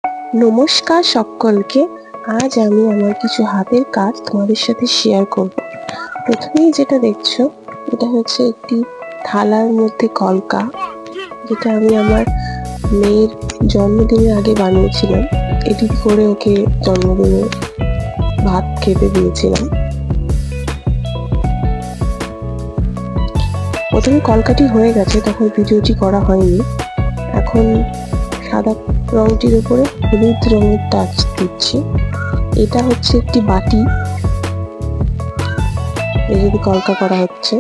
নমস্কার সকলকে। আজ আমি আমার কিছু হাতের কাজ তোমাদের সাথে শেয়ার করব। প্রথমেই যেটা দেখছো এটা হচ্ছে একটি থালার মধ্যে কলকা, যেটা আমি আমার মেয়ের জন্মদিনের আগে বানিয়েছিলাম। এডিট করে ওকে জন্মদিনে ভাত খেতে দিয়েছিলাম। প্রথমে কলকাটি হয়ে গেছে, তখন ভিডিওটি করা হয়নি। এখন সাদা রংটির উপরে হলুদ রঙের টাচ দিচ্ছি। এটা হচ্ছে একটি বাটি, এই যদি কলকা করা হচ্ছে।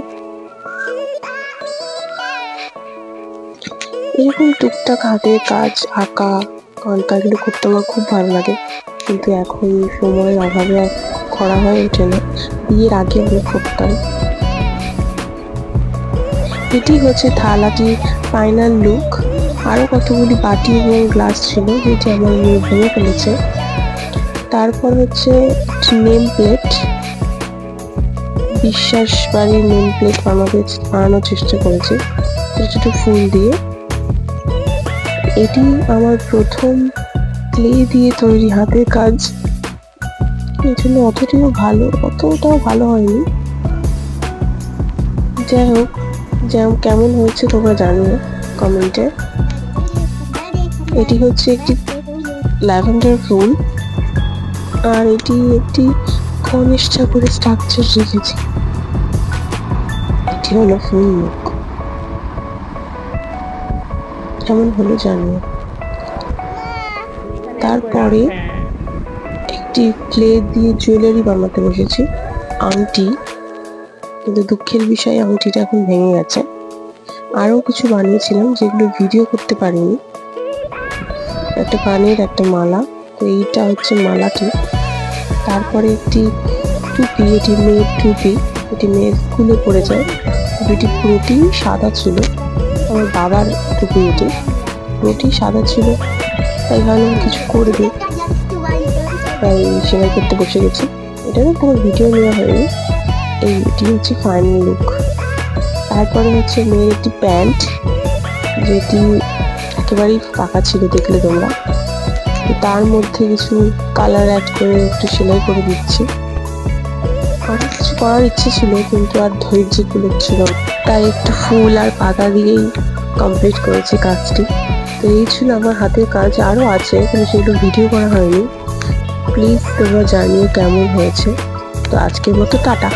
এরকম টুকটাক হাতের কাজ, আঁকা, কলকা, এগুলো করতে আমার খুব ভালো লাগে, কিন্তু এখন সময়ের অভাবে করা হয়ে ওঠে না। বিয়ের আগে আমি করতাম। এটি হচ্ছে থালাটির ফাইনাল লুক। আরো কতগুলি বাটি এবং গ্লাস ছিল, যেটি আমার মেয়ে ভেঙে ফেলেছে। তারপর হচ্ছে নেম প্লেট, বিশ্বাস বাড়ির নেম প্লেট বানানোর চেষ্টা করেছি ছোট ছোট ফুল দিয়ে। এটি আমার প্রথম ক্লে দিয়ে তৈরি হাতের কাজ, এই জন্য অতটাও ভালো হয়নি। যাই হোক, কেমন হয়েছে তোমরা জানিও কমেন্টে। এটি হচ্ছে একটি ল্যাভেন্ডার ফুল, আর এটি একটি গণেশ ঠাকুরের স্ট্রাকচার রেখেছি। এটি হলো ফুল মুখ। কেমন হলো জানিও। তারপরে একটি ক্লে দিয়ে জুয়েলারি বানাতে বসেছি, আংটি। কিন্তু দুঃখের বিষয় আংটিটা এখন ভেঙে গেছে। আরো কিছু বানিয়েছিলাম যেগুলো ভিডিও করতে পারিনি। একটা কানের একটা মালা, তো এইটা হচ্ছে মালাটি। তারপরে একটি টুপি, এটি মেয়ের টুপি, এটি মেয়ের স্কুলে পড়ে যায়। টুপিটি পুরোটি সাদা ছিল, আমার বাবার টুপি, এটি পুরোটি সাদা ছিল। তাই ভাবলাম কিছু করে দিই, তাই সেলাই করতে বসে গেছি। এটারও কোনো ভিডিও নেওয়া হয়নি। এইটি হচ্ছে ফাইনাল লুক। তারপরে হচ্ছে মেয়ের একটি প্যান্ট, যেটি একেবারেই ফাঁকা ছিল, দেখলে তোমরা। তার মধ্যে কিছু কালার অ্যাড করে একটু সেলাই করে দিচ্ছি। অনেক কিছু করার ইচ্ছে ছিল, কিন্তু আর ধৈর্য কুলোচ্ছিল, তাই একটু ফুল আর পাতা দিয়েই কমপ্লিট করেছি কাজটি। তো এই ছিল আমার হাতের কাজ। আরও আছে, কিন্তু সেগুলো ভিডিও করা হয়নি। প্লিজ তোমরা জানিও কেমন হয়েছে। তো আজকের মতো টাটা।